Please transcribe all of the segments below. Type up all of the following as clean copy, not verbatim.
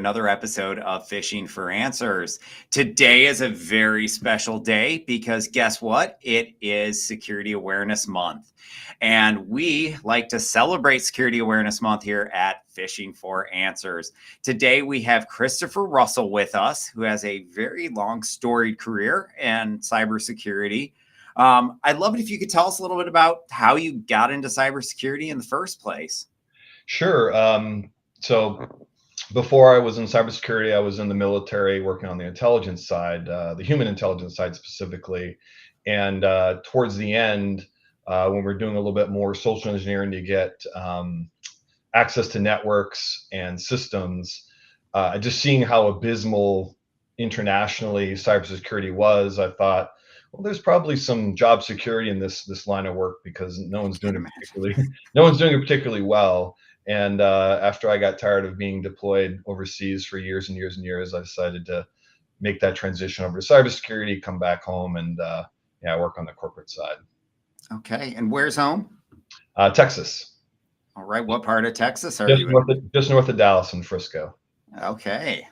another episode of Phishing for Answers. Today is a very special day because guess what? It is Security Awareness Month. And we like to celebrate Security Awareness Month here at Phishing for Answers. Today we have Christopher Russell with us, who has a very long storied career in cybersecurity. I'd love it if you could tell us a little bit about how you got into cybersecurity in the first place. Sure. So before I was in cybersecurity, I was in the military working on the intelligence side, the human intelligence side specifically. And towards the end, when we're doing a little bit more social engineering to get access to networks and systems, just seeing how abysmal internationally cybersecurity was, I thought, well, there's probably some job security in this line of work because no one's doing it particularly no one's doing it particularly well. And after I got tired of being deployed overseas for years and years and years, I decided to make that transition over to cybersecurity, come back home, and work on the corporate side. Okay, and where's home? Texas, All right, what part of Texas are you in? just north of Dallas and Frisco. Okay,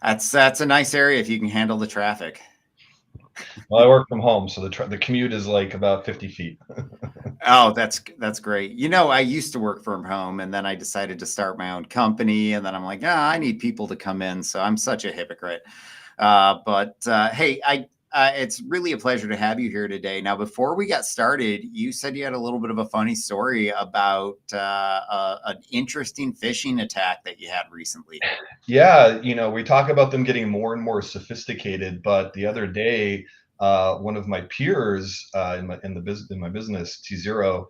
that's a nice area if you can handle the traffic. Well, I work from home, so the commute is like about 50 feet. Oh, that's great. You know, I used to work from home, and then I decided to start my own company, and then I'm like, I need people to come in, so I'm such a hypocrite. Hey, it's really a pleasure to have you here today. Now, before we got started, you said you had a little bit of a funny story about an interesting phishing attack that you had recently. Yeah, we talk about them getting more and more sophisticated, but the other day, one of my peers in my business, tZERO,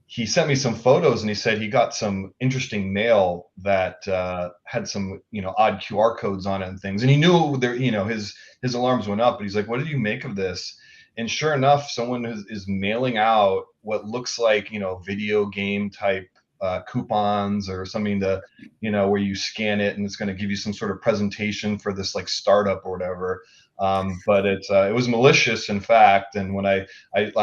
he sent me some photos and he said he got some interesting mail that had some odd QR codes on it and things, and he knew there his alarms went up, but he's like, what did you make of this? And sure enough, someone is mailing out what looks like video game type coupons or something to where you scan it and it's going to give you some sort of presentation for this like startup or whatever. But it was malicious, in fact. And when I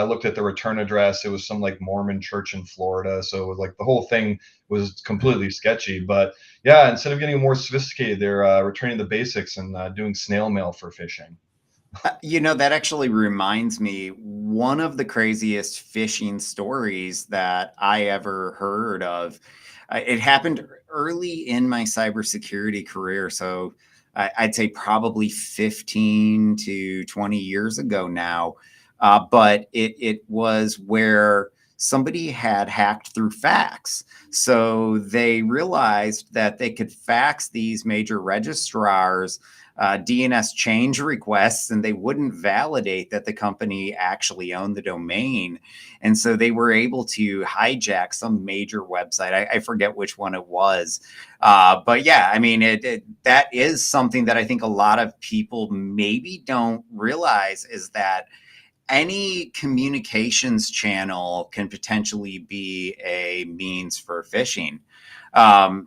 looked at the return address, it was some like Mormon church in Florida. So it was like the whole thing was completely sketchy. But yeah, instead of getting more sophisticated, they're returning the basics and doing snail mail for phishing. That actually reminds me, one of the craziest phishing stories that I ever heard of. It happened early in my cybersecurity career. So I'd say probably 15 to 20 years ago now. But it was where somebody had hacked through fax. So they realized that they could fax these major registrars DNS change requests, and they wouldn't validate that the company actually owned the domain. And so they were able to hijack some major website. I forget which one it was. But yeah, I mean, that is something that I think a lot of people maybe don't realize, is that any communications channel can potentially be a means for phishing.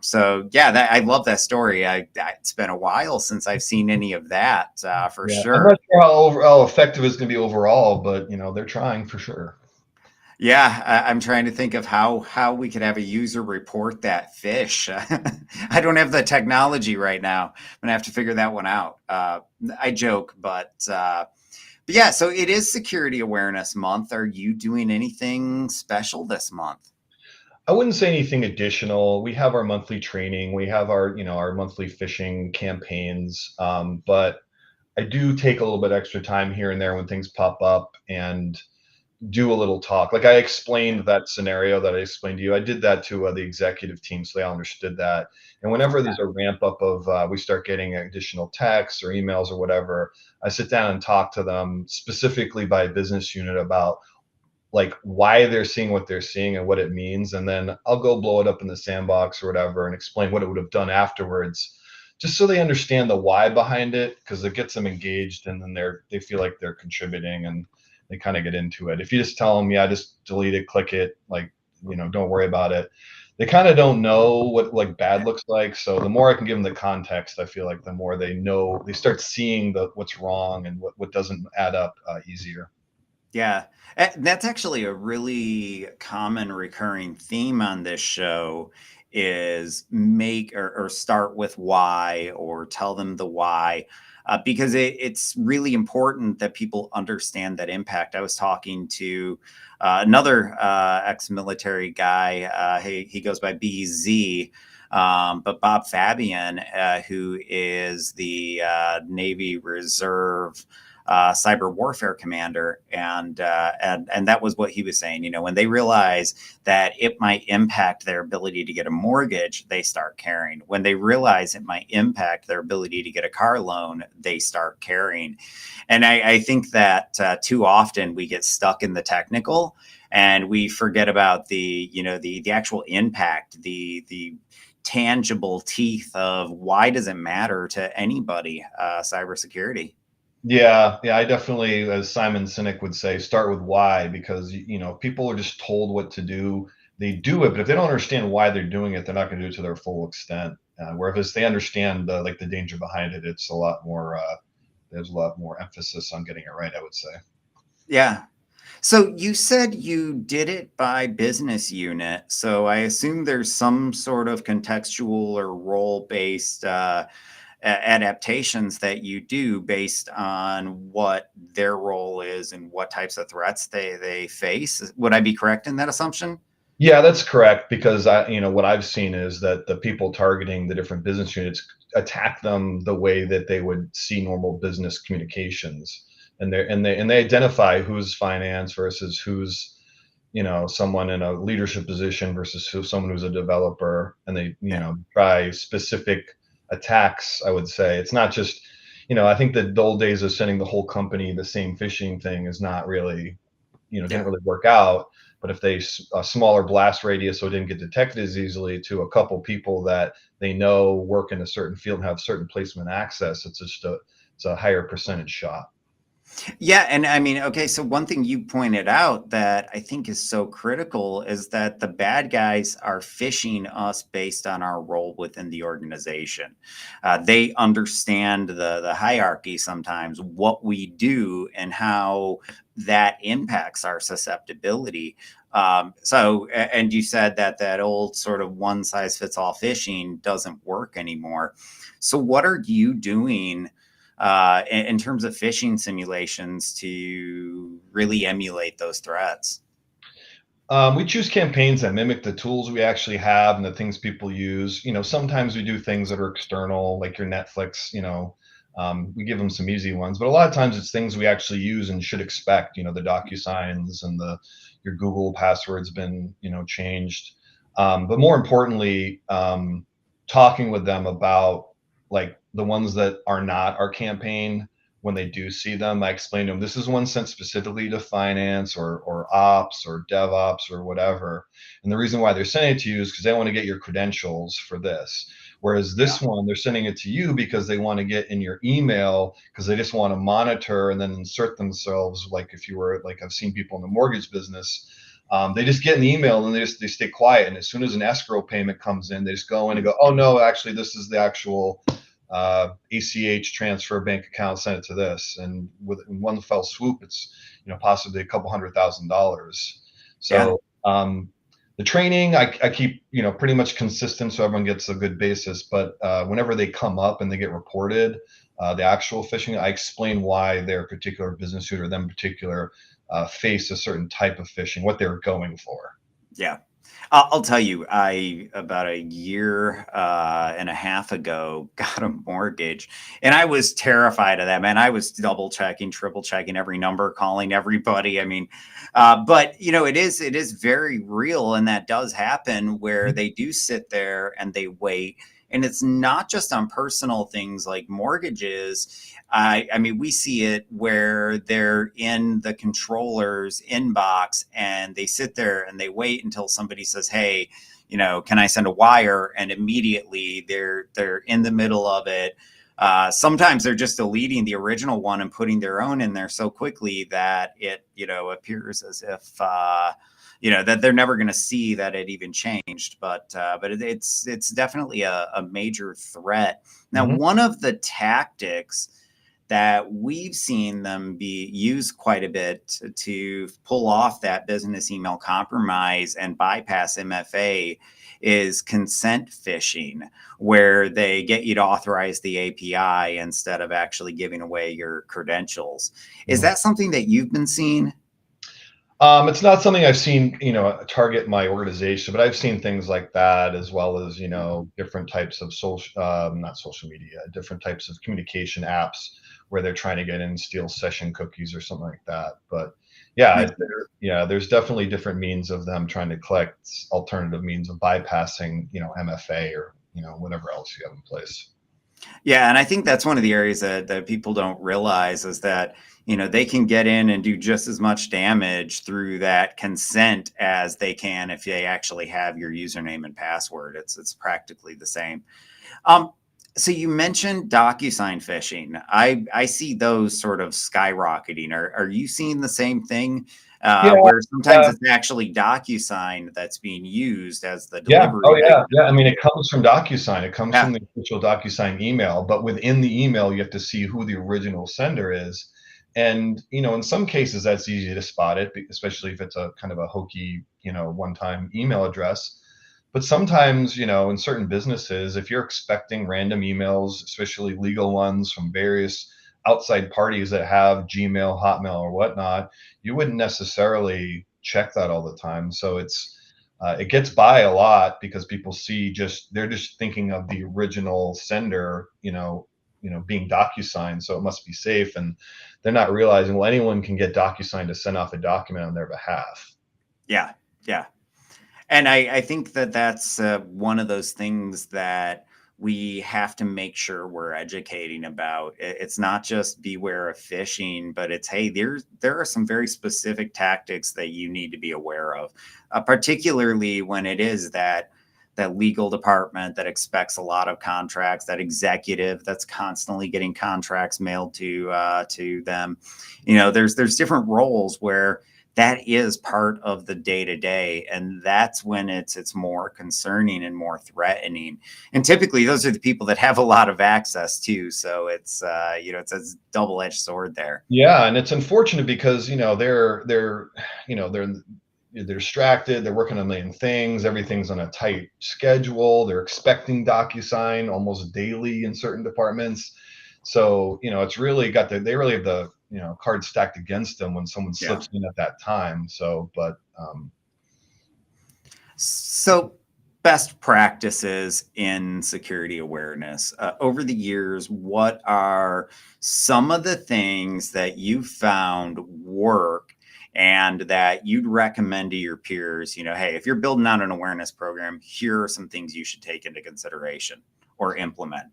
So yeah, I love that story. It's been a while since I've seen any of that, for Yeah, I'm sure. not sure how effective it's going to be overall, but they're trying for sure. Yeah, I'm trying to think of how we could have a user report that fish. I don't have the technology right now. I'm gonna have to figure that one out. I joke, but yeah, so it is Security Awareness Month. Are you doing anything special this month? I wouldn't say anything additional. We have our monthly training. We have our monthly phishing campaigns. But I do take a little bit extra time here and there when things pop up and do a little talk. Like I explained that scenario that I explained to you. I did that to the executive team so they all understood that. And whenever Okay. there's a ramp up of we start getting additional texts or emails or whatever, I sit down and talk to them specifically by business unit about like why they're seeing what they're seeing and what it means, and then I'll go blow it up in the sandbox or whatever and explain what it would have done afterwards, just so they understand the why behind it, because it gets them engaged and then they feel like they're contributing and they kind of get into it. If you just tell them, yeah, just delete it, click it, like don't worry about it, they kind of don't know what like bad looks like. So the more I can give them the context, I feel like the more they know, they start seeing what's wrong and what doesn't add up easier. Yeah, that's actually a really common recurring theme on this show, is make or start with why, or tell them the why, because it's really important that people understand that impact. I was talking to another ex-military guy. He goes by BZ. But Bob Fabian, who is the Navy Reserve cyber warfare commander, and that was what he was saying. When they realize that it might impact their ability to get a mortgage, they start caring. When they realize it might impact their ability to get a car loan, they start caring. And I think that too often we get stuck in the technical, and we forget about the actual impact, the tangible teeth of why does it matter to anybody, cybersecurity. Yeah, yeah, I definitely, as Simon Sinek would say, start with why, because people are just told what to do. They do it, but if they don't understand why they're doing it, they're not going to do it to their full extent. Whereas they understand the danger behind it, it's a lot more. There's a lot more emphasis on getting it right, I would say. Yeah. So you said you did it by business unit. So I assume there's some sort of contextual or role-based adaptations that you do based on what their role is and what types of threats they face. Would I be correct in that assumption? Yeah, that's correct. Because what I've seen is that the people targeting the different business units attack them the way that they would see normal business communications, and they identify who's finance versus who's someone in a leadership position versus someone who's a developer, and they Yeah. try specific attacks. I would say it's not just I think that the old days of sending the whole company the same phishing thing is not really didn't Yeah. really work out. But if they a smaller blast radius, so it didn't get detected as easily, to a couple people that they know work in a certain field and have certain placement access, it's a higher percentage shot. Yeah, and I mean, okay, so one thing you pointed out that I think is so critical is that the bad guys are phishing us based on our role within the organization. They understand the hierarchy sometimes, what we do, and how that impacts our susceptibility. And you said that that old sort of one size fits all phishing doesn't work anymore. So, what are you doing in terms of phishing simulations to really emulate those threats? We choose campaigns that mimic the tools we actually have and the things people use. Sometimes we do things that are external, like your Netflix. We give them some easy ones, but a lot of times it's things we actually use and should expect. The DocuSigns and the your Google password's been changed. But more importantly, talking with them about like the ones that are not our campaign. When they do see them, I explain to them this is one sent specifically to finance or ops or DevOps or whatever. And the reason why they're sending it to you is because they want to get your credentials for this. Whereas Yeah. this one, they're sending it to you because they want to get in your email, because they just want to monitor and then insert themselves. Like if you were like, I've seen people in the mortgage business, they just get an email and they stay quiet. And as soon as an escrow payment comes in, they just go in and go, oh no, actually this is the actual ACH transfer bank account, sent it to this, and with in one fell swoop, it's possibly a couple $100,000. Yeah. So the training I keep pretty much consistent, so everyone gets a good basis. But whenever they come up and they get reported, the actual phishing, I explain why their particular business unit or them particular face a certain type of phishing, what they're going for. Yeah. I'll tell you, I about a year and a half ago got a mortgage, and I was terrified of that. Man, I was double checking, triple checking every number, calling everybody. I mean, but it is very real, and that does happen where they do sit there and they wait. And it's not just on personal things like mortgages. I mean, we see it where they're in the controller's inbox and they sit there and they wait until somebody says, "Hey, can I send a wire?" And immediately they're in the middle of it. Sometimes they're just deleting the original one and putting their own in there so quickly that it appears as if that they're never going to see that it even changed. But it's definitely a major threat. Now, Mm-hmm. one of the tactics that we've seen them be used quite a bit to pull off that business email compromise and bypass MFA is consent phishing, where they get you to authorize the API instead of actually giving away your credentials. Is that something that you've been seeing? It's not something I've seen, target my organization, but I've seen things like that, as well as, different types of not social media, different types of communication apps where they're trying to get in and steal session cookies or something like that. But yeah, there's definitely different means of them trying to collect, alternative means of bypassing, MFA or, whatever else you have in place. Yeah, and I think that's one of the areas that people don't realize is that, they can get in and do just as much damage through that consent as they can if they actually have your username and password. It's practically the same. Um, so you mentioned DocuSign phishing. I see those sort of skyrocketing. Are you seeing the same thing? Yeah, Where sometimes yeah. it's actually DocuSign that's being used as the Yeah. Oh, delivery yeah. Yeah. I mean, mechanism. it comes from DocuSign. It comes from Yeah, the official DocuSign email, but within the email, you have to see who the original sender is. And, in some cases, that's easy to spot it, especially if it's a kind of a hokey, one-time email address. But sometimes, in certain businesses, if you're expecting random emails, especially legal ones from various outside parties that have Gmail, Hotmail, or whatnot, you wouldn't necessarily check that all the time. So it gets by a lot because people see they're just thinking of the original sender, being DocuSign, so it must be safe, and they're not realizing, well, anyone can get DocuSign to send off a document on their behalf. yeah, yeah. And I think that that's one of those things that we have to make sure we're educating about. It's not just beware of phishing, but it's, hey, there are some very specific tactics that you need to be aware of, particularly when it is that legal department that expects a lot of contracts, that executive that's constantly getting contracts mailed to them. There's different roles where that is part of the day to day, and that's when it's more concerning and more threatening. And typically, those are the people that have a lot of access too. So it's a double edged sword there. Yeah, and it's unfortunate because they're distracted. They're working on a million things. Everything's on a tight schedule. They're expecting DocuSign almost daily in certain departments. So it's really they really have the cards stacked against them when someone Yeah. slips in at that time. So, but So, best practices in security awareness. Over the years, what are some of the things that you found work and that you'd recommend to your peers? Hey, if you're building out an awareness program, here are some things you should take into consideration or implement.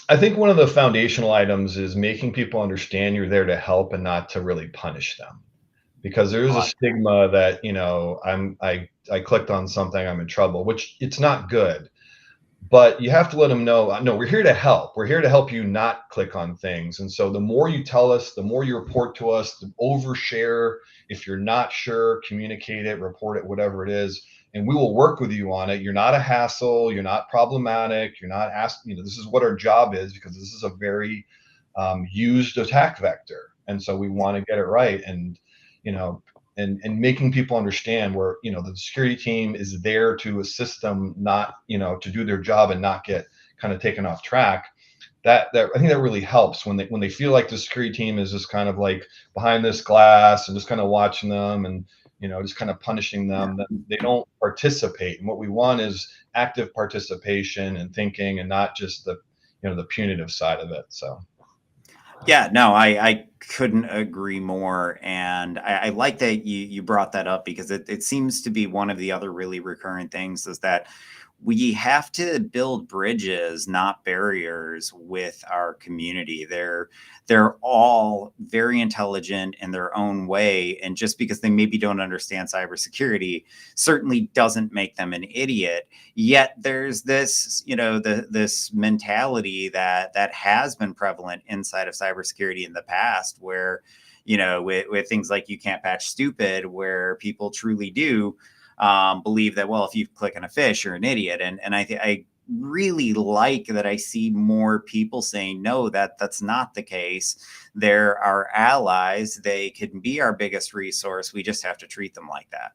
I think one of the foundational items is making people understand you're there to help and not to really punish them, because there I is a like stigma that I clicked on something, I'm in trouble, which it's not good. But you have to let them know, no, we're here to help. We're here to help you not click on things. And so the more you tell us, the more you report to us, the overshare. If you're not sure, communicate it, report it, whatever it is, and we will work with you on it. You're not a hassle. You're not problematic. You're not asked. This is what our job is, because this is a very used attack vector, and so we want to get it right. And you know, and making people understand where the security team is there to assist them, not to do their job and not get kind of taken off track. That I think that really helps when they feel like the security team is just kind of like behind this glass and just kind of watching them and just kind of punishing that. them. Then they don't participate. And what we want is active participation and thinking, and not just the punitive side of it. So. Yeah, no, I couldn't agree more. And I like that you brought that up because it seems to be one of the other really recurrent things is that we have to build bridges, not barriers, with our community. They're all very intelligent in their own way. And just because they maybe don't understand cybersecurity certainly doesn't make them an idiot. Yet there's this, this mentality that has been prevalent inside of cybersecurity in the past where, with things like you can't patch stupid, where people truly do believe that, well, if you click on a fish, you're an idiot. And I really like that I see more people saying, no, that's not the case. They're our allies. They can be our biggest resource. We just have to treat them like that.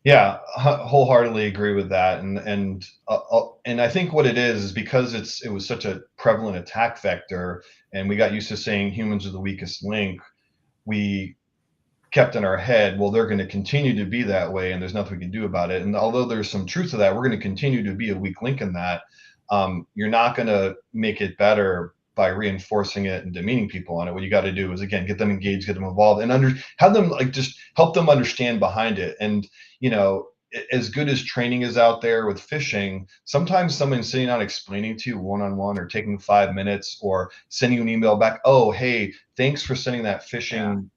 Yeah, wholeheartedly agree with that, and I think what it is because it was such a prevalent attack vector, and we got used to saying humans are the weakest link. We kept in our head, well, they're going to continue to be that way, and there's nothing we can do about it. And although there's some truth to that, we're going to continue to be a weak link in that. You're not going to make it better by reinforcing it and demeaning people on it. What you got to do is again get them engaged, get them involved, and have them like just help them understand behind it. And you know, as good as training is out there with phishing, sometimes someone sitting down explaining to you one-on-one or taking 5 minutes or sending you an email back, oh, hey, thanks for sending that Yeah. phishing,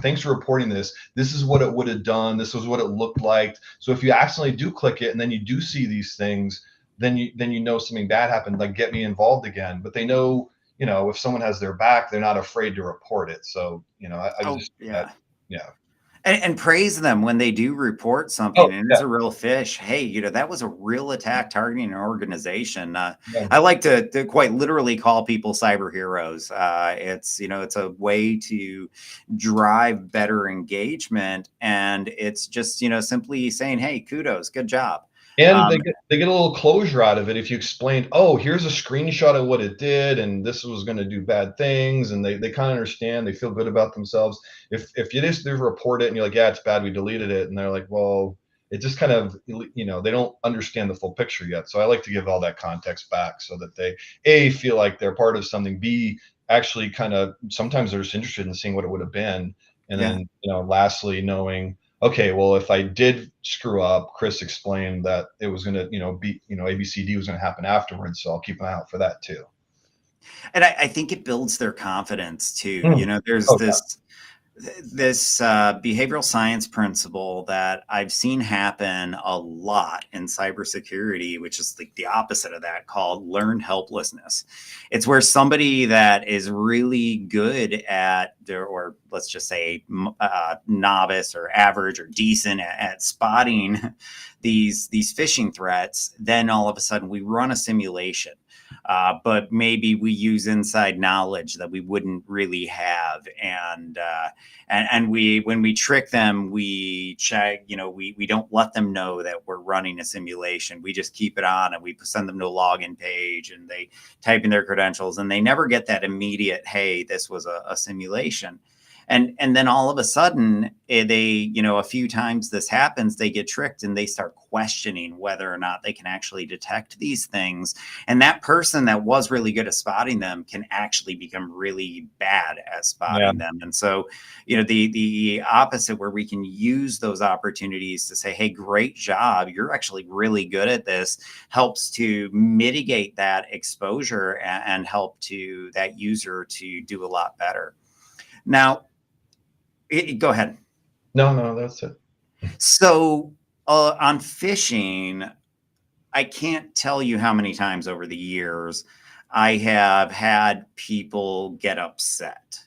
thanks for reporting this. This is what it would have done. This was what it looked like. So if you accidentally do click it and then you do see these things, then you know something bad happened, like get me involved again. But they know, if someone has their back, they're not afraid to report it. So, I Oh, just that, yeah. yeah. And praise them when they do report Oh, something and it's yeah, a real fish. Hey, that was a real attack targeting an organization. yeah. I like to quite literally call people cyber heroes. It's a way to drive better engagement, and it's just simply saying, hey, kudos, good job. And Um, they get a little closure out of it if you explained, oh, here's a screenshot of what it did, and this was going to do bad things, and they kind of understand, they feel good about themselves. If you just report it and you're like, yeah, it's bad, we deleted it, and they're like, well, it just kind of, they don't understand the full picture yet. So I like to give all that context back so that they A, feel like they're part of something, B, actually kind of sometimes they're just interested in seeing what it would have been, and yeah. then lastly knowing, okay, well, if I did screw up, Chris explained that it was going to, be, ABCD was going to happen afterwards. So I'll keep an eye out for that too. And I think it builds their confidence too. Mm. There's Oh, this behavioral science principle that I've seen happen a lot in cybersecurity, which is like the opposite of that, called learned helplessness. It's where somebody that is really good at, or let's just say novice or average or decent at spotting these phishing threats, then all of a sudden we run a simulation. But maybe we use inside knowledge that we wouldn't really have, and we, when we trick them, we check, we don't let them know that we're running a simulation. We just keep it on and we send them to a login page and they type in their credentials and they never get that immediate, hey, this was a simulation. And then all of a sudden they, a few times this happens, they get tricked and they start questioning whether or not they can actually detect these things. And that person that was really good at spotting them can actually become really bad at yeah. spotting them. And so, the opposite, where we can use those opportunities to say, hey, great job, you're actually really good at this, helps to mitigate that exposure and help to that user to do a lot better. Now, go ahead. No, no, that's it. So, on phishing, I can't tell you how many times over the years I have had people get upset.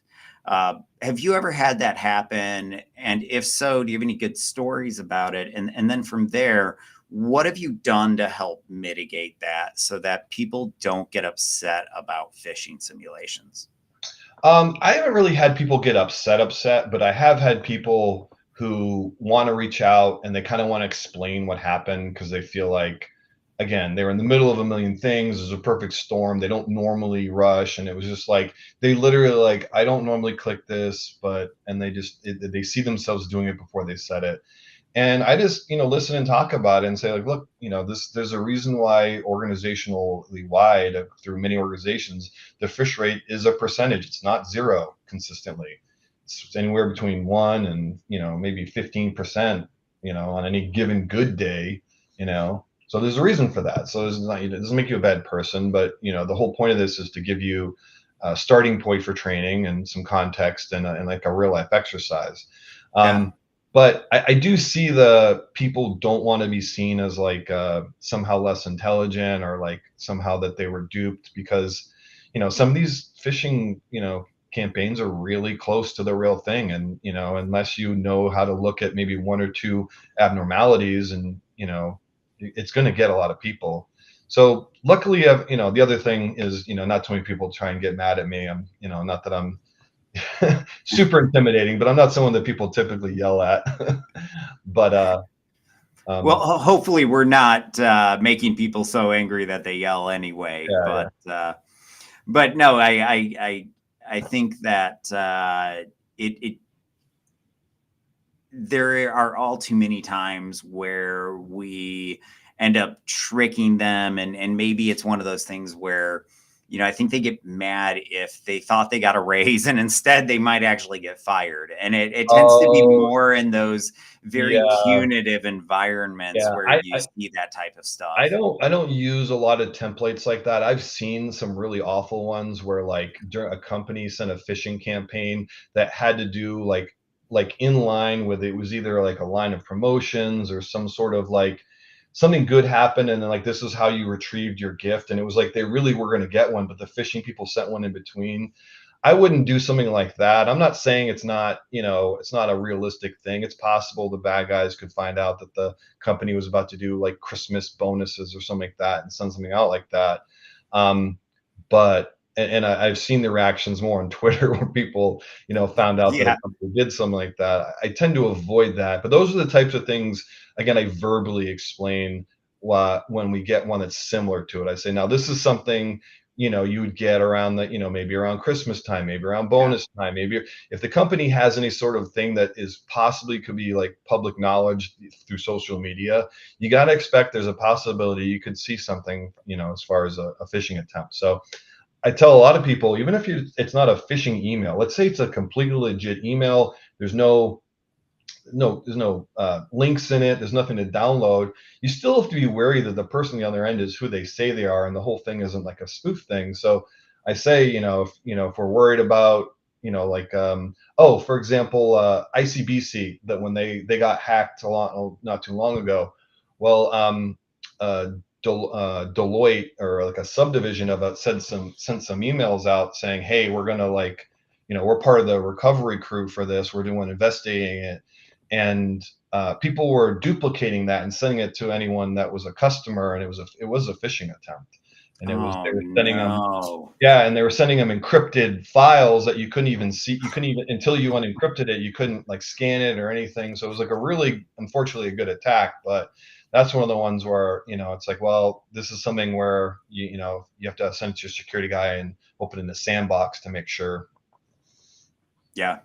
Have you ever had that happen? And if so, do you have any good stories about it? And then from there, what have you done to help mitigate that so that people don't get upset about phishing simulations? I haven't really had people get upset, but I have had people who want to reach out and they kind of want to explain what happened because they feel like, again, they were in the middle of a million things. There's a perfect storm. They don't normally rush, and it was just like they literally like, I don't normally click this, and they see themselves doing it before they said it. And I just, listen and talk about it and say, like, look, there's a reason why organizationally wide through many organizations, the fish rate is a percentage. It's not zero consistently. It's anywhere between 1 and, maybe 15%, on any given good day, So there's a reason for that. So it doesn't make you a bad person, but, the whole point of this is to give you a starting point for training and some context and like a real life exercise. Yeah. But I do see the people don't want to be seen as like somehow less intelligent or like somehow that they were duped because, some of these phishing, campaigns are really close to the real thing. And, unless you know how to look at maybe one or two abnormalities and, it's going to get a lot of people. So luckily, the other thing is, not too many people try and get mad at me. I'm, not that I'm super intimidating, but I'm not someone that people typically yell at. But Well, um, hopefully we're not making people so angry that they yell anyway. yeah, yeah. But no, I think that it there are all too many times where we end up tricking them, and maybe it's one of those things where, I think they get mad if they thought they got a raise and instead they might actually get fired, and it tends to be Oh, more in those very yeah, punitive environments yeah. where you see that type of stuff. I don't use a lot of templates like that. I've seen some really awful ones where like a company sent a phishing campaign that had to do like in line with, it was either like a line of promotions or some sort of like something good happened, and then like this is how you retrieved your gift, and it was like they really were going to get one, but the phishing people sent one in between. I wouldn't do something like that. I'm not saying it's not, it's not a realistic thing. It's possible the bad guys could find out that the company was about to do like Christmas bonuses or something like that and send something out like that. Um, but I've seen the reactions more on Twitter where people, found out that a Yeah. company did something like that. I tend to avoid that. But those are the types of things, again, I verbally explain when we get one that's similar to it. I say, now this is something, you would get around the, maybe around Christmas time, maybe around Yeah. bonus time, maybe if the company has any sort of thing that is possibly could be like public knowledge through social media, you got to expect there's a possibility you could see something, as far as a phishing attempt. So I tell a lot of people, even if it's not a phishing email, let's say it's a completely legit email, there's no links in it, there's nothing to download, you still have to be wary that the person on the other end is who they say they are and the whole thing isn't like a spoof thing. So I say, if we're worried about, like oh, for example, ICBC, that when they got hacked not too long ago, well, uh, Deloitte, or like a subdivision of it, sent some emails out saying, hey, we're gonna like, we're part of the recovery crew for this, we're doing investigating it, and people were duplicating that and sending it to anyone that was a customer, and it was a phishing attempt, and they Oh were sending them, no. yeah, and they were sending them encrypted files that you couldn't even see, you couldn't even, until you unencrypted it, you couldn't like scan it or anything. So it was like a really, unfortunately, a good attack. But that's one of the ones where, it's like, well, this is something where you have to send it to your security guy and open in the sandbox to make sure. Yeah.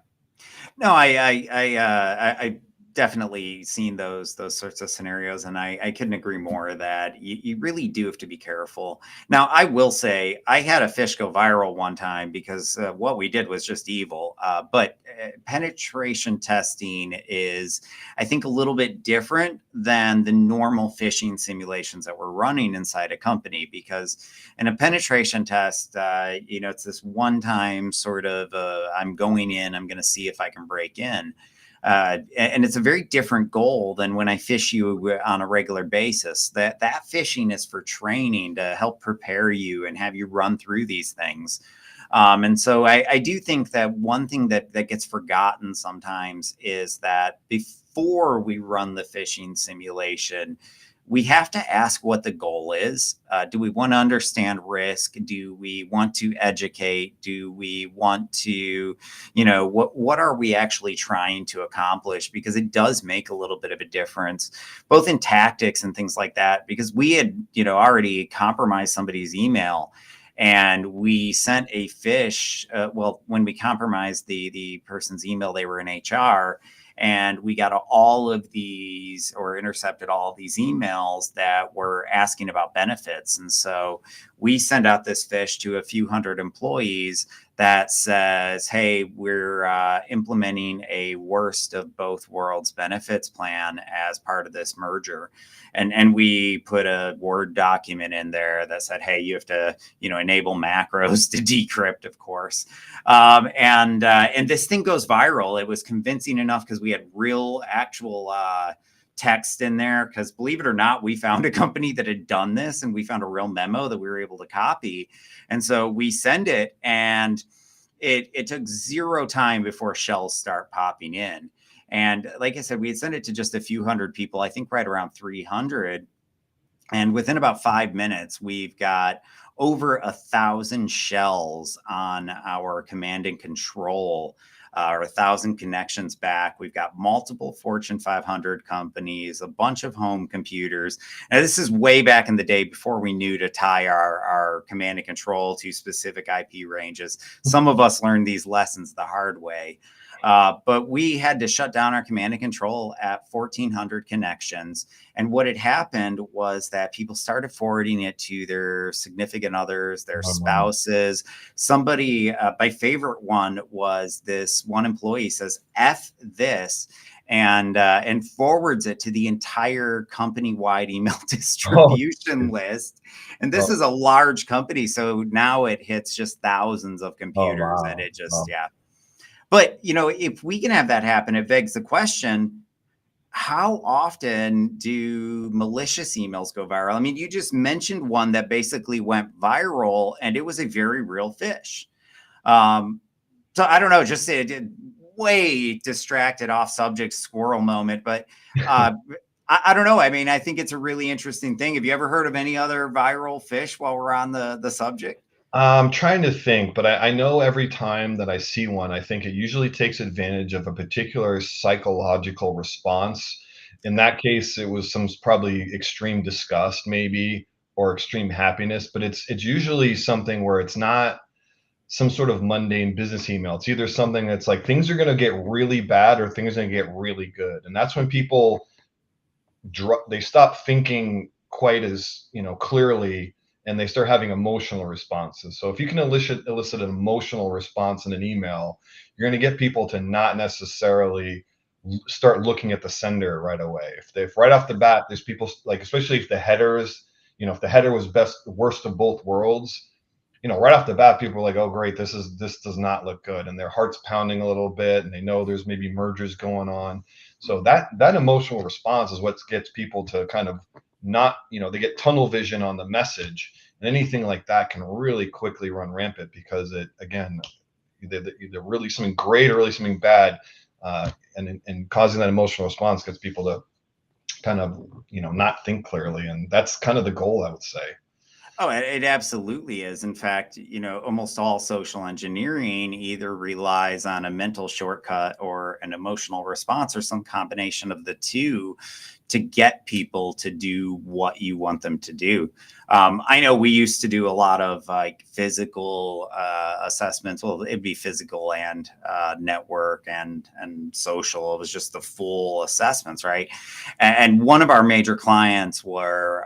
No, I definitely seen those sorts of scenarios, and I couldn't agree more that you really do have to be careful. Now, I will say I had a fish go viral one time because what we did was just evil. But penetration testing is, I think, a little bit different than the normal phishing simulations that we're running inside a company. Because in a penetration test, it's this one-time sort of I'm going in, I'm going to see if I can break in. And it's a very different goal than when I fish you on a regular basis. That fishing is for training to help prepare you and have you run through these things. And so I do think that one thing that gets forgotten sometimes is that before we run the phishing simulation, we have to ask what the goal is. Do we want to understand risk? Do we want to educate? Do we want to, what are we actually trying to accomplish? Because it does make a little bit of a difference, both in tactics and things like that. Because we had, already compromised somebody's email, and we sent a fish. Well, when we compromised the person's email, they were in HR, and we got all of these, or intercepted all of these emails that were asking about benefits. And so we send out this fish to a few hundred employees that says, hey, we're implementing a worst of both worlds benefits plan as part of this merger. And we put a Word document in there that said, hey, you have to, enable macros to decrypt, of course. And this thing goes viral. It was convincing enough because we had real actual text in there, because believe it or not, we found a company that had done this, and we found a real memo that we were able to copy. And so we send it, and it took zero time before shells start popping in. And like I said, we had sent it to just a few hundred people, I think right around 300. And within about 5 minutes, we've got over 1,000 shells on our command and control, or 1,000 connections back. We've got multiple Fortune 500 companies, a bunch of home computers. Now, this is way back in the day before we knew to tie our command and control to specific IP ranges. Some of us learned these lessons the hard way. But we had to shut down our command and control at 1,400 connections. And what had happened was that people started forwarding it to their significant others, their Oh, no. spouses. Somebody, my favorite one was this one employee says, F this, and forwards it to the entire company-wide email Oh, distribution list. And this oh, is a large company, so now it hits just thousands of oh, computers, and wow. it just, Wow. yeah. But, if we can have that happen, it begs the question, how often do malicious emails go viral? I mean, you just mentioned one that basically went viral, and it was a very real fish. Um, so I don't know, just it way distracted off subject squirrel moment, but I don't know. I mean, I think it's a really interesting thing. Have you ever heard of any other viral fish while we're on the subject? I'm trying to think, but I know every time that I see one, I think it usually takes advantage of a particular psychological response. In that case, it was some probably extreme disgust, maybe, or extreme happiness, but it's usually something where it's not some sort of mundane business email. It's either something that's like things are going to get really bad or things are going to get really good. And that's when people they stop thinking quite as clearly, and they start having emotional responses. So if you can elicit an emotional response in an email, you're going to get people to not necessarily start looking at the sender right away. If right off the bat there's people like, especially if the headers, if the header was best worst of both worlds, right off the bat, people are like, "Oh, great, this does not look good," and their heart's pounding a little bit, and they know there's maybe mergers going on. So that emotional response is what gets people to kind of not, they get tunnel vision on the message, and anything like that can really quickly run rampant because it again, either really something great or really something bad, and causing that emotional response gets people to kind of not think clearly, and that's kind of the goal, I would say. Oh, it absolutely is. In fact, almost all social engineering either relies on a mental shortcut or an emotional response or some combination of the two to get people to do what you want them to do. I know we used to do a lot of like physical assessments. Well, it'd be physical and network and social. It was just the full assessments, right? And one of our major clients were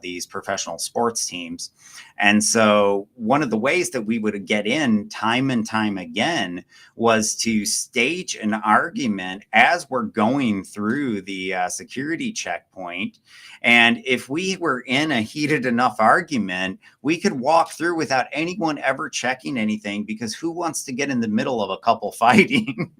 these professional sports teams. And so one of the ways that we would get in time and time again was to stage an argument as we're going through the security checkpoint. And if we were in a heated enough argument, we could walk through without anyone ever checking anything, because who wants to get in the middle of a couple fighting?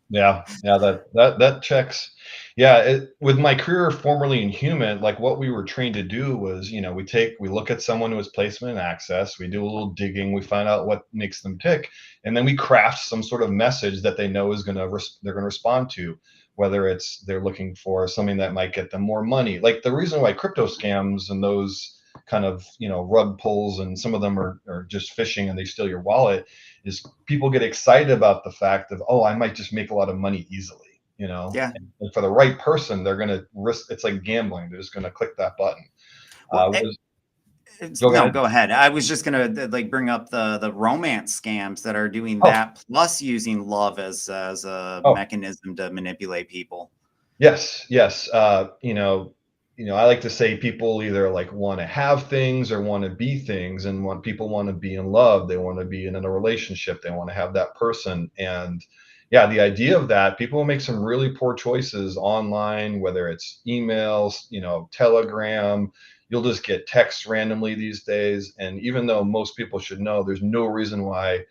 Yeah, yeah, that checks. Yeah, with my career formerly in human, like what we were trained to do was, we look at someone who has placement and access, we do a little digging, we find out what makes them tick, and then we craft some sort of message that they know is they're gonna respond to, whether it's they're looking for something that might get them more money. Like the reason why crypto scams and those kind of rug pulls, and some of them are just phishing and they steal your wallet, is people get excited about the fact of, oh, I might just make a lot of money easily, Yeah. and for the right person, they're going to risk. It's like gambling. They're just going to click that button. Well, Go no, ahead. go ahead. I was just gonna like bring up the romance scams that are doing Oh, that, plus using love as a oh, mechanism to manipulate people. yes, yes. I like to say people either like want to have things or want to be things, and want people want to be in love. They want to be in a relationship. They want to have that person, and yeah, the idea of that, people will make some really poor choices online, whether it's emails, Telegram. You'll just get texts randomly these days, and even though most people should know, there's no reason why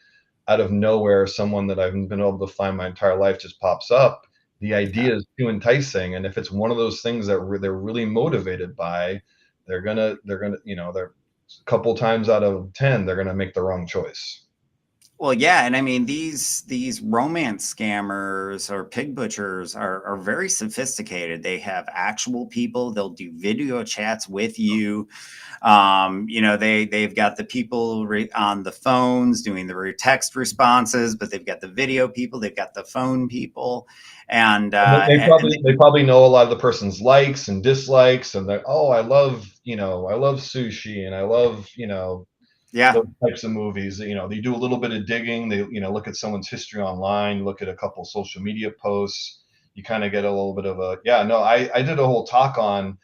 out of nowhere someone that I've been able to find my entire life just pops up. The Yeah. idea is too enticing, and if it's one of those things that they're really motivated by, they're a couple times out of 10 they're gonna make the wrong choice. Well, yeah, and I mean these romance scammers or pig butchers are very sophisticated. They have actual people. They'll do video chats with you. You know, they've got the people on the phones doing the text responses, but they've got the video people. They've got the phone people, and And uh, and they probably know a lot of the person's likes and dislikes, and they're, oh, I love, I love sushi, and I love, yeah. those types of movies. They do a little bit of digging. They, look at someone's history online, look at a couple social media posts. You kind of get a little bit of a, yeah, no, I did a whole talk on,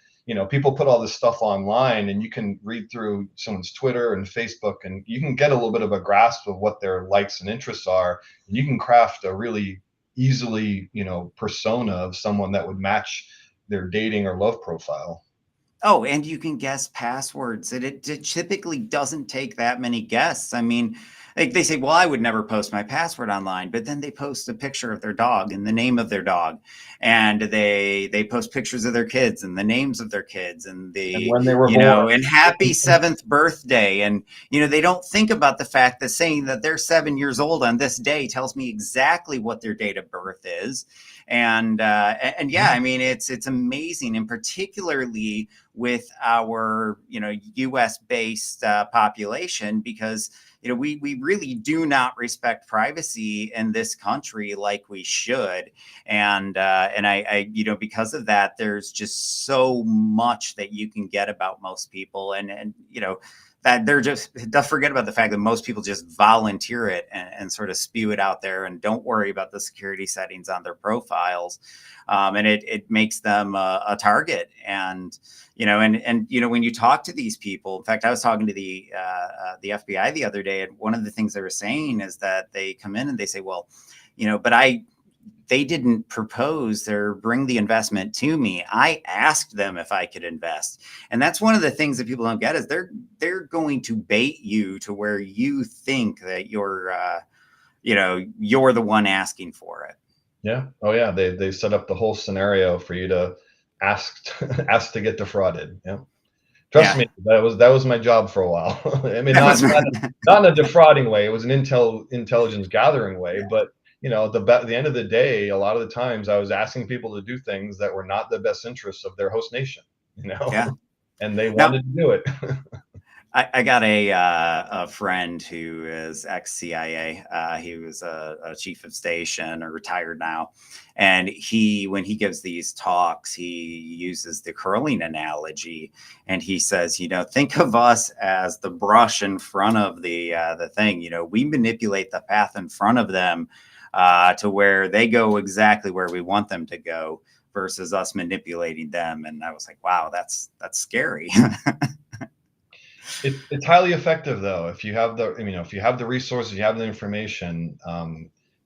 people put all this stuff online, and you can read through someone's Twitter and Facebook, and you can get a little bit of a grasp of what their likes and interests are. And you can craft a really easily, persona of someone that would match their dating or love profile. Oh, and you can guess passwords. It typically doesn't take that many guesses. I mean, like they say, well, I would never post my password online, but then they post a picture of their dog and the name of their dog, and they post pictures of their kids and the names of their kids and And the when they were you born. know and happy seventh birthday, and they don't think about the fact that saying that they're 7 years old on this day tells me exactly what their date of birth is, and yeah, I mean it's amazing, and particularly with our U.S. based population, because we really do not respect privacy in this country like we should, and I because of that, there's just so much that you can get about most people, and that they're just, don't forget about the fact that most people just volunteer it and sort of spew it out there and don't worry about the security settings on their profiles, and it makes them a target. And when you talk to these people, in fact, I was talking to the FBI the other day, and one of the things they were saying is that they come in and they say, well, but they didn't propose or bring the investment to me. I asked them if I could invest. And that's one of the things that people don't get, is they're going to bait you to where you think that you're the one asking for it. Yeah. Oh yeah. They set up the whole scenario for you to ask ask to get defrauded. Yeah. Trust Yeah. me, that was my job for a while. I mean, That was not in a defrauding way. It was an intelligence gathering way. But the end of the day, a lot of the times I was asking people to do things that were not the best interests of their host nation. yeah. And they Now, wanted to do it. I got a friend who is ex CIA. He was a chief of station, or retired now. And when he gives these talks, he uses the curling analogy. And he says, think of us as the brush in front of the thing. We manipulate the path in front of them to where they go exactly where we want them to go, versus us manipulating them. And I was like, wow, that's scary. It's highly effective though. If you have the resources, you have the information.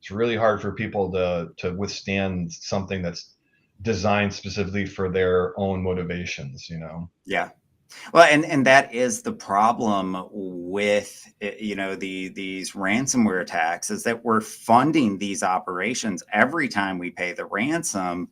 It's really hard for people to withstand something that's designed specifically for their own motivations. Yeah. Well, and that is the problem with these ransomware attacks, is that we're funding these operations every time we pay the ransom,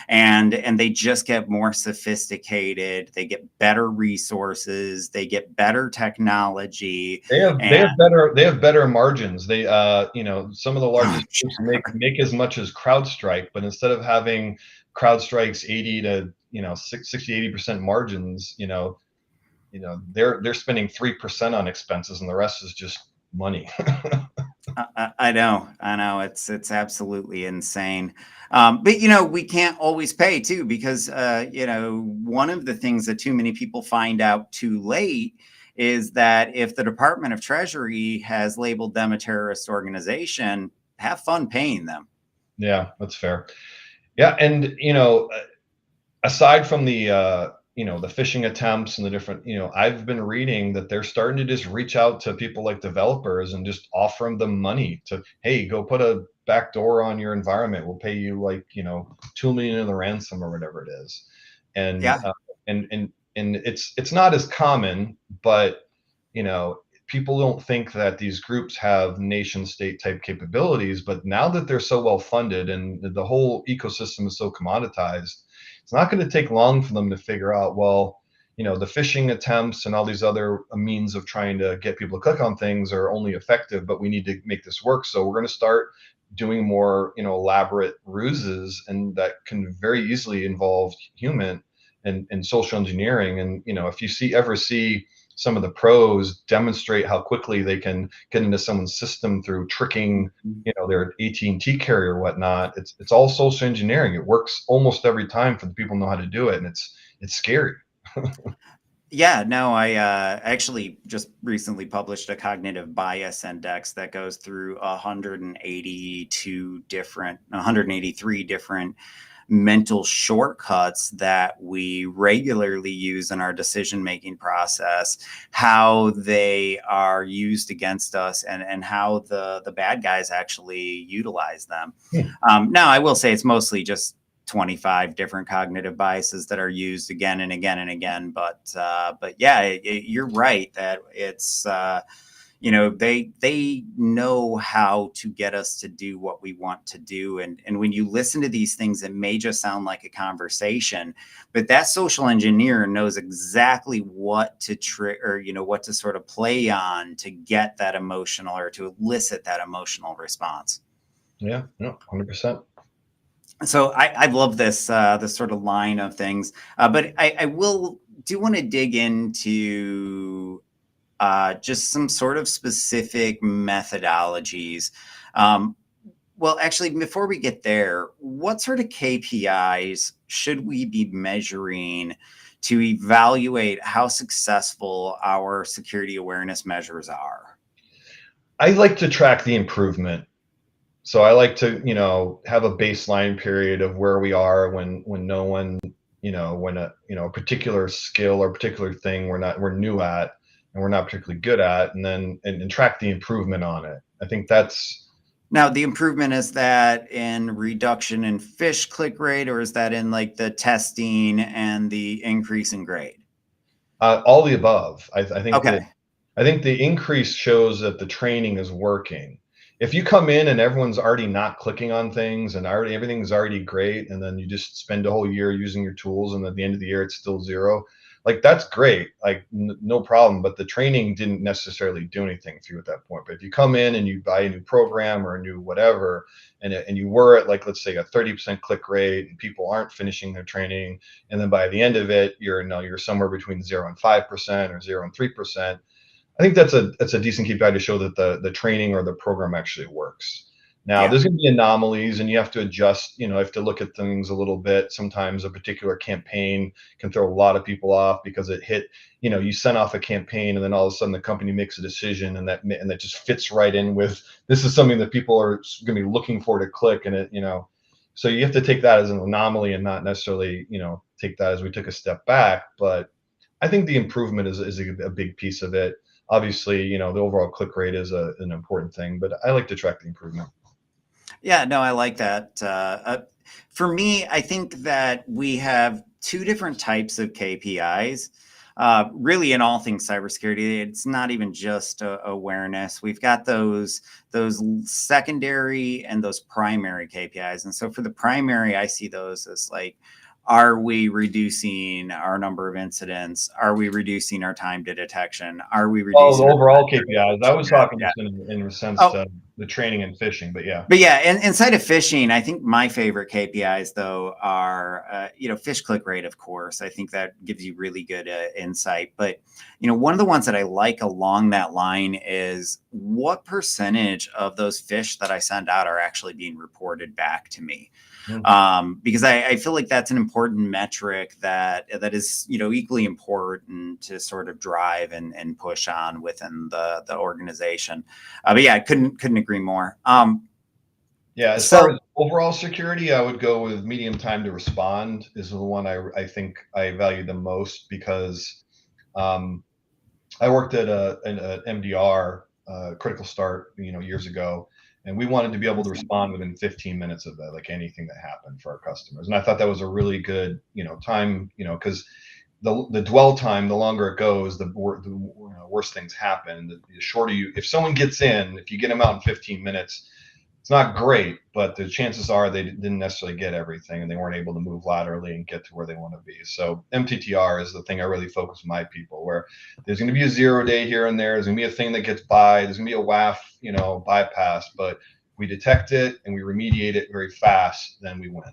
and they just get more sophisticated. They get better resources. They get better technology. They And have better margins. Some of the largest groups make as much as CrowdStrike, but instead of having CrowdStrike's 80 to 60-80% margins, they're spending 3% on expenses, and the rest is just money. I know it's absolutely insane. But we can't always pay too, because one of the things that too many people find out too late is that if the Department of Treasury has labeled them a terrorist organization, have fun paying them. Yeah, that's fair. Yeah, and aside from the phishing attempts and the different, I've been reading that they're starting to just reach out to people like developers and just offer them money to, hey, go put a backdoor on your environment. We'll pay you like, 2 million in the ransom or whatever it is. And Yeah. and it's not as common, but people don't think that these groups have nation state type capabilities. But now that they're so well funded and the whole ecosystem is so commoditized, it's not going to take long for them to figure out, well, the phishing attempts and all these other means of trying to get people to click on things are only effective, but we need to make this work. So we're going to start doing more, elaborate ruses, and that can very easily involve human and social engineering. And if you ever see some of the pros demonstrate how quickly they can get into someone's system through tricking, their AT&T carrier or whatnot, it's all social engineering. It works almost every time for the people who know how to do it, and it's scary. Yeah, no, I actually just recently published a cognitive bias index that goes through 183 different mental shortcuts that we regularly use in our decision-making process, how they are used against us, and how the bad guys actually utilize them. Hmm. Now, I will say it's mostly just 25 different cognitive biases that are used again and again and again. But yeah, you're right that it's they know how to get us to do what we want to do. And when you listen to these things, it may just sound like a conversation, but that social engineer knows exactly what to trick, or what to sort of play on to get that emotional, or to elicit that emotional response. Yeah, no, 100%. So I love this sort of line of things, but I will do want to dig into just some sort of specific methodologies. Um, well, actually, before we get there, what sort of KPIs should we be measuring to evaluate how successful our security awareness measures are? I like to track the improvement. So I like to, have a baseline period of where we are when no one, when a particular skill or particular thing we're new at and we're not particularly good at, and then and track the improvement on it. I think that's Now, the improvement, is that in reduction in phish click rate, or is that in like the testing and the increase in grade? all the above. I think that Okay. I think the increase shows that the training is working. If you come in and everyone's already not clicking on things and already everything's already great, and then you just spend a whole year using your tools, and at the end of the year it's still zero, like that's great, like no problem. But the training didn't necessarily do anything for you at that point. But if you come in and you buy a new program or a new whatever, and you were at, like, let's say a 30% click rate, and people aren't finishing their training, and then by the end of it you're somewhere between 0 and 5% or 0 and 3%. I think that's a decent KPI to show that the training or the program actually works. Now, Yeah. there's going to be anomalies, and you have to adjust. You have to look at things a little bit. Sometimes a particular campaign can throw a lot of people off because it hit. You sent off a campaign, and then all of a sudden the company makes a decision, and that just fits right in with, this is something that people are going to be looking for to click, and it. So you have to take that as an anomaly and not necessarily take that as we took a step back. But I think the improvement is a big piece of it. Obviously, the overall click rate is an important thing, but I like to track the improvement. Yeah, no, I like that. For me, I think that we have two different types of KPIs. Really, in all things cybersecurity, it's not even just awareness. We've got those secondary and those primary KPIs. And so for the primary, I see those as like, are we reducing our number of incidents? Are we reducing our time to detection? Are we Oh, the reducing overall our KPIs. I was talking yeah. just in resense Oh, to the training and phishing, but yeah. but yeah, inside of phishing, I think my favorite KPIs though are, phish click rate, of course. I think that gives you really good insight. But one of the ones that I like along that line is, what percentage of those phish that I send out are actually being reported back to me? Hmm. Because I feel like that's an important metric that is equally important to sort of drive and push on within the organization. But yeah, I couldn't agree more. Yeah, as far So as overall security, I would go with medium time to respond is the one I think I value the most, because um, I worked at an MDR, critical start, years ago, and we wanted to be able to respond within 15 minutes of that, like anything that happened for our customers. And I thought that was a really good, time, because the dwell time, the longer it goes, worse things happen. The shorter if someone gets in, if you get them out in 15 minutes, it's not great, but the chances are they didn't necessarily get everything and they weren't able to move laterally and get to where they want to be. So MTTR is the thing I really focus my people, where there's going to be a 0-day here and there. There's going to be a thing that gets by. There's going to be a WAF, bypass, but we detect it and we remediate it very fast, then we win.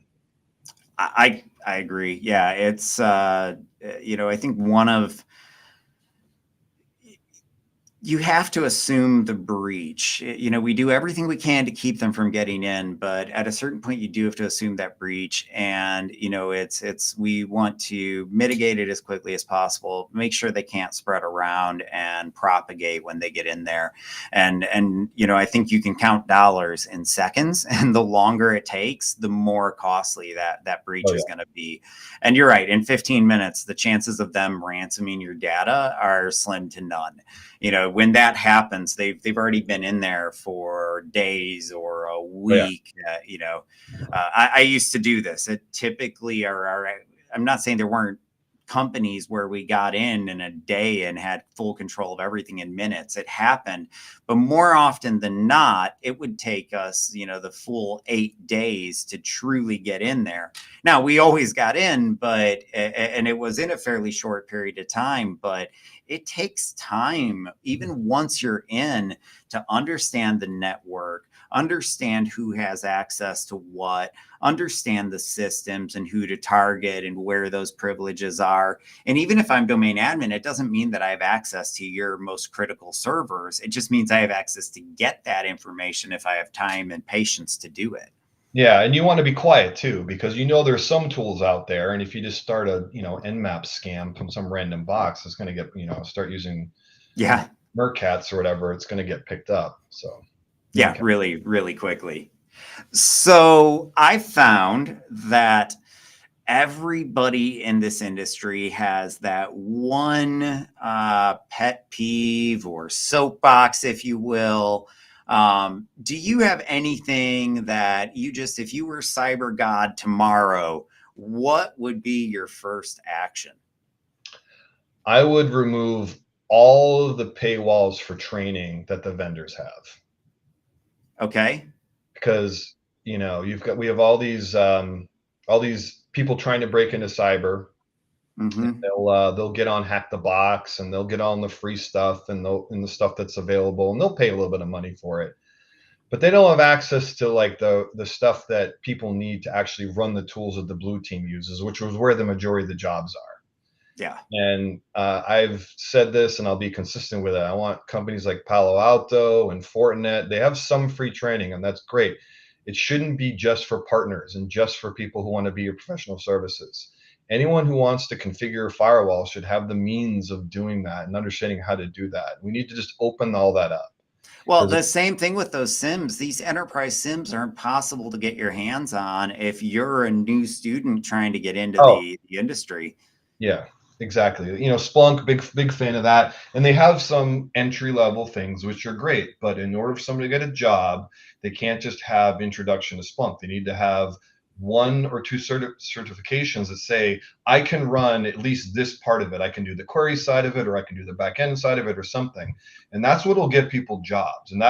I agree. Yeah, it's I think you have to assume the breach. We do everything we can to keep them from getting in, but at a certain point, you do have to assume that breach. And we want to mitigate it as quickly as possible, make sure they can't spread around and propagate when they get in there. And I think you can count dollars in seconds, and the longer it takes, the more costly that breach is going to be. And you're right. In 15 minutes, the chances of them ransoming your data are slim to none. When that happens, they've already been in there for days or a week. I used to do this. It typically I'm not saying there weren't companies where we got in a day and had full control of everything in minutes. It happened, but more often than not, it would take us, the full 8 days to truly get in there. Now, we always got in, and it was in a fairly short period of time, but it takes time, even once you're in, to understand the network, understand who has access to what, understand the systems and who to target and where those privileges are. And even if I'm domain admin, it doesn't mean that I have access to your most critical servers. It just means I have access to get that information if I have time and patience to do it. Yeah, and you want to be quiet too, because there's some tools out there, and if you just start a Nmap scam from some random box, it's going to get start using Mercats or whatever, it's going to get picked up. So really, really quickly. So I found that everybody in this industry has that one pet peeve or soapbox, if you will. Do you have anything that if you were cyber god tomorrow, what would be your first action? I would remove all of the paywalls for training that the vendors have. Okay. Because we have all these people trying to break into cyber. Mm-hmm. They'll get on Hack the Box, and they'll get on the free stuff and the stuff that's available, and they'll pay a little bit of money for it, but they don't have access to like the stuff that people need to actually run the tools that the blue team uses, which was where the majority of the jobs are. Yeah. And I've said this, and I'll be consistent with it. I want companies like Palo Alto and Fortinet, they have some free training, and that's great. It shouldn't be just for partners and just for people who want to be your professional services. Anyone who wants to configure a firewall should have the means of doing that and understanding how to do that. We need to just open all that up. Well, the same thing with those SIMs. These enterprise SIMs aren't possible to get your hands on if you're a new student trying to get into the industry. Yeah, exactly. Splunk, big fan of that. And they have some entry level things which are great, but in order for somebody to get a job, they can't just have introduction to Splunk. They need to have 1 or 2 certifications that say, I can run at least this part of it. I can do the query side of it, or I can do the back end side of it, or something. And that's what will get people jobs. And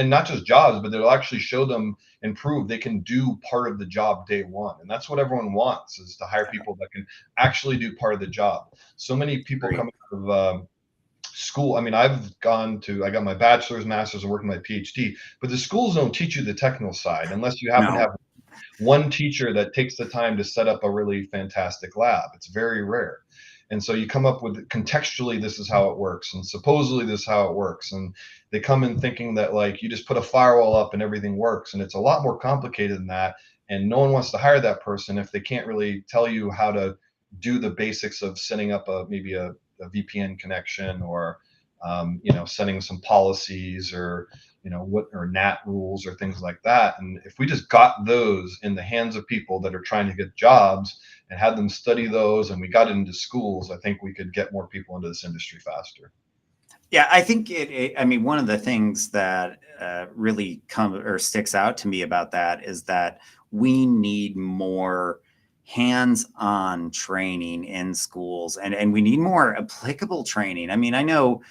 not just jobs, but it'll actually show them and prove they can do part of the job day one. And that's what everyone wants, is to hire people that can actually do part of the job. So many people coming out of school. I mean, I got my bachelor's, master's, and working my PhD, but the schools don't teach you the technical side unless you happen to have one teacher that takes the time to set up a really fantastic lab. It's very rare. And so you come up with, contextually, this is how it works, and supposedly this is how it works. And they come in thinking that like you just put a firewall up and everything works. And it's a lot more complicated than that. And no one wants to hire that person if they can't really tell you how to do the basics of setting up maybe a VPN connection, or setting some policies, or or NAT rules, or things like that. And if we just got those in the hands of people that are trying to get jobs and had them study those, and we got it into schools, I think we could get more people into this industry faster. Yeah, I think one of the things that really sticks out to me about that is that we need more hands-on training in schools, and we need more applicable training. I mean, I know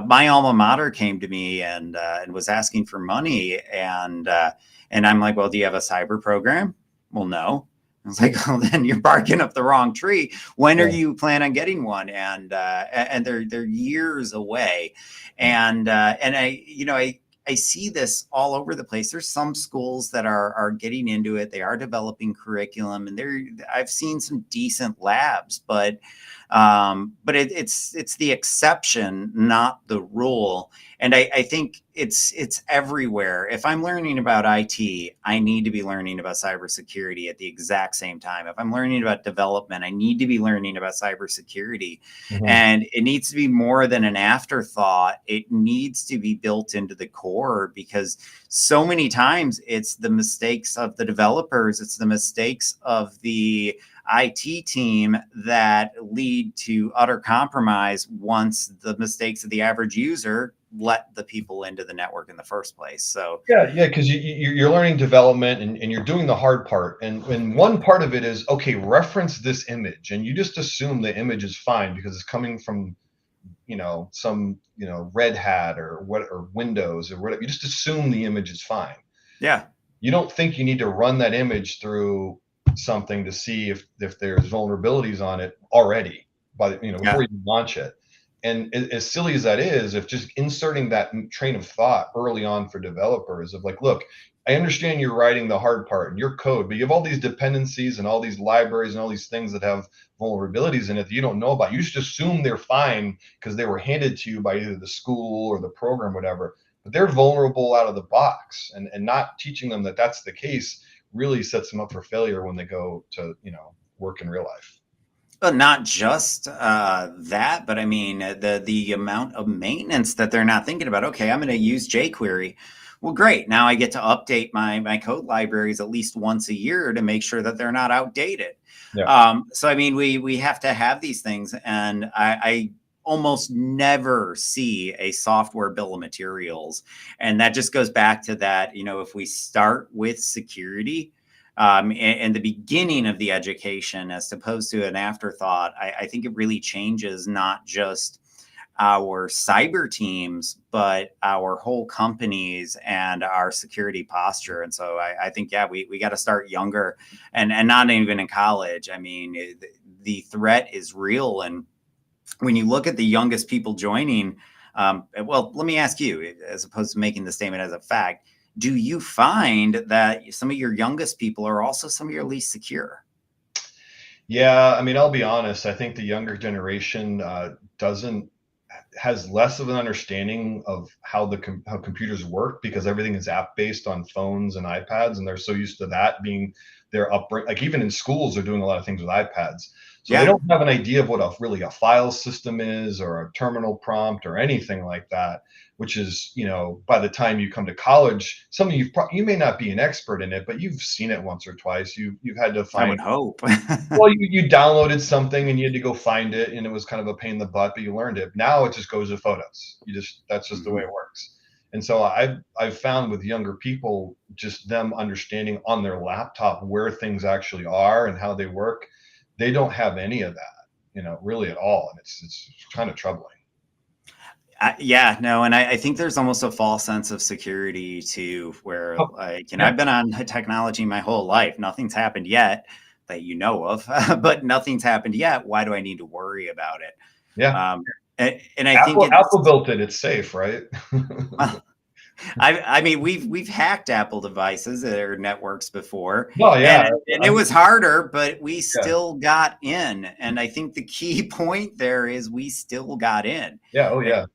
my alma mater came to me and was asking for money, and I'm like, well, do you have a cyber program? Well, no. I was like, oh, then you're barking up the wrong tree. When are Yeah. you plan on getting one? And they're years away, Yeah. and I see this all over the place. There's some schools that are getting into it. They are developing curriculum, and I've seen some decent labs, but it's the exception, not the rule. And I think it's everywhere. If I'm learning about IT, I need to be learning about cybersecurity at the exact same time. If I'm learning about development, I need to be learning about cybersecurity. Mhm. And it needs to be more than an afterthought. It needs to be built into the core, because so many times it's the mistakes of the developers, it's the mistakes of the IT team that lead to utter compromise once the mistakes of the average user let the people into the network in the first place. So Yeah, yeah, because you're learning development and you're doing the hard part. And one part of it is, okay, reference this image. And you just assume the image is fine because it's coming from, some, Red Hat or what, or Windows or whatever. You just assume the image is fine. yeah, You don't think you need to run that image through something to see if there's vulnerabilities on it already before yeah, you launch it. And as silly as that is, if just inserting that train of thought early on for developers of like, look, I understand you're writing the hard part in your code, but you have all these dependencies and all these libraries and all these things that have vulnerabilities in it that you don't know about. You just assume they're fine because they were handed to you by either the school or the program, whatever, but they're vulnerable out of the box. And not teaching them that that's the case really sets them up for failure when they go to work in real life. but not just that, but I mean the amount of maintenance that they're not thinking about. Okay, I'm going to use jQuery. Well, great. Now I get to update my code libraries at least once a year to make sure that they're not outdated. Yeah. So I mean, we have to have these things, and I almost never see a software bill of materials, and that just goes back to that. If we start with security in the beginning of the education as opposed to an afterthought, I think it really changes not just our cyber teams, but our whole companies and our security posture. And so I think, yeah, we got to start younger and not even in college. I mean, the threat is real. And when you look at the youngest people joining, well, let me ask you, as opposed to making the statement as a fact, do you find that some of your youngest people are also some of your least secure? Yeah, I mean, I'll be honest. I think the younger generation doesn't has less of an understanding of how computers work because everything is app based on phones and iPads, and they're so used to that being their upbringing. Like even in schools, they're doing a lot of things with iPads, so they Yeah, don't have an idea of what really a file system is or a terminal prompt or anything like that. Which is, by the time you come to college, something you may not be an expert in it, but you've seen it once or twice. You've had to I find. would hope. Well, you downloaded something and you had to go find it, and it was kind of a pain in the butt, but you learned it. Now it just goes to photos. That's just the way Mhm. it works. And so I've found with younger people, just them understanding on their laptop where things actually are and how they work, they don't have any of that, really at all, and it's kind of troubling. Yeah, no, and I think there's almost a false sense of security too, where Oh, like, yeah, I've been on technology my whole life. Nothing's happened yet that you know of, but nothing's happened yet. Why do I need to worry about it? yeah. Um, and I think Apple it's, built it. It's safe, right? I mean, we've hacked Apple devices or networks before, No, and yeah, it was harder, but we yeah, still got in. And I think the key point there is we still got in. yeah. Oh, It, yeah.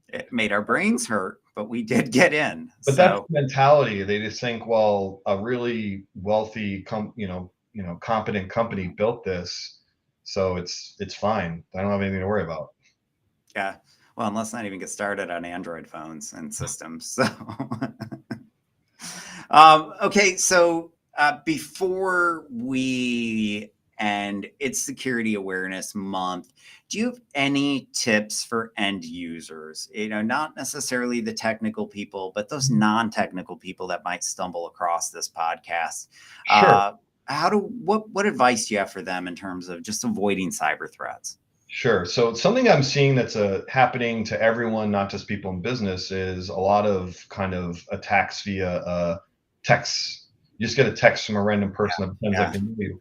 it made our brains hurt, but we did get in. But that's So the mentality. They just think, well, a really wealthy, competent company built this, so it's fine. I don't have anything to worry about. yeah, well, and let's not even get started on Android phones and systems. So okay, so before we end, it's Security Awareness Month. Do you have any tips for end users? Not necessarily the technical people, but those non-technical people that might stumble across this podcast. Sure. what advice do you have for them in terms of just avoiding cyber threats? Sure. So something I'm seeing that's happening to everyone, not just people in business, is a lot of kind of attacks via text. You just get a text from a random person that pretends like Yeah, they know you.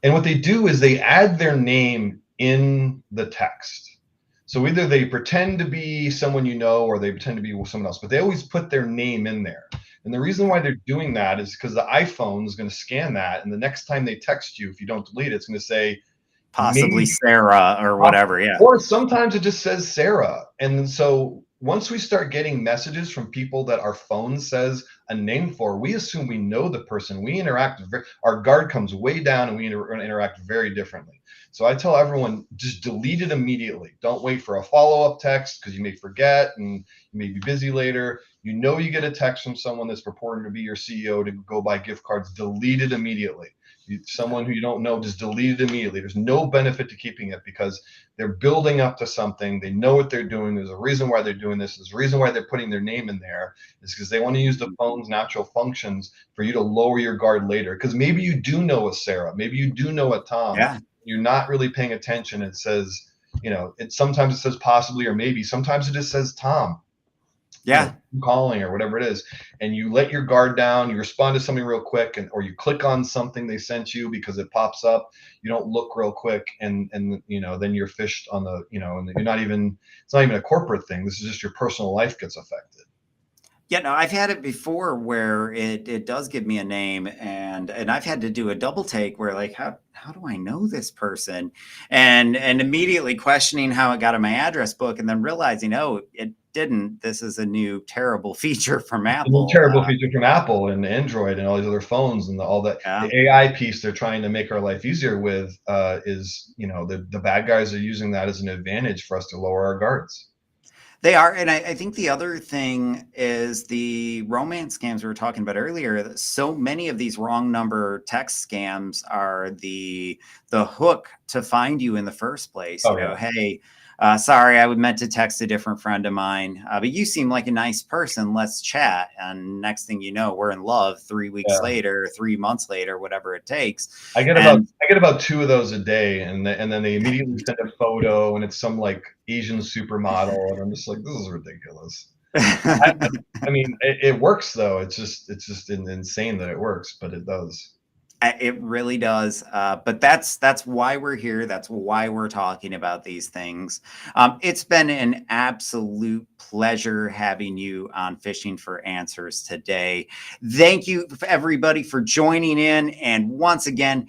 And what they do is they add their name in the text. So either they pretend to be someone you know or they pretend to be someone else, but they always put their name in there. And the reason why they're doing that is because the iPhone is going to scan that. And the next time they text you, if you don't delete it, it's going to say, possibly maybe. Sarah or whatever. Yeah, Or sometimes it just says Sarah. And so once we start getting messages from people that our phone says a name for, we assume we know the person. We interact, our guard comes way down and we interact very differently. So I tell everyone, just delete it immediately. Don't wait for a follow-up text because you may forget and you may be busy later. You know you get a text from someone that's purporting to be your CEO to go buy gift cards, delete it immediately. Someone who you don't know, just delete it immediately. There's no benefit to keeping it because they're building up to something. They know what they're doing. There's a reason why they're doing this. There's a reason why they're putting their name in there. Is because they want to use the phone's natural functions for you to lower your guard later. Because maybe you do know a Sarah. Maybe you do know a Tom. yeah, You're not really paying attention. It says, sometimes it says possibly or maybe. Sometimes it just says Tom, yeah. calling or whatever it is, and you let your guard down, you respond to something real quick, or you click on something they sent you because it pops up, you don't look real quick, and then you're fished on the, and you're not even, it's not even a corporate thing, this is just your personal life gets affected. Yeah, no, I've had it before where it does give me a name, and I've had to do a double take where, like, how do I know this person? And immediately questioning how it got in my address book, and then realizing, oh, it didn't. This is a new terrible feature from It's a new Apple. terrible feature from Apple and Android and all these other phones and all that. Yeah. The AI piece they're trying to make our life easier with is, the bad guys are using that as an advantage for us to lower our guards. They are, and I think the other thing is the romance scams we were talking about earlier. So many of these wrong number text scams are the hook to find you in the first place. Oh yeah. Hey, sorry, I would meant to text a different friend of mine, but you seem like a nice person. Let's chat. And next thing you know, we're in love 3 weeks Yeah. later, 3 months later, whatever it takes. I get about And I get about two of those a day, and then they immediately send a photo, and it's some like Asian supermodel, and I'm just like, this is ridiculous. I, I mean, it works though. It's just insane that it works, but it does. It really does. But that's why we're here. That's why we're talking about these things. It's been an absolute pleasure having you on Fishing for Answers today. Thank you, everybody, for joining in. And once again,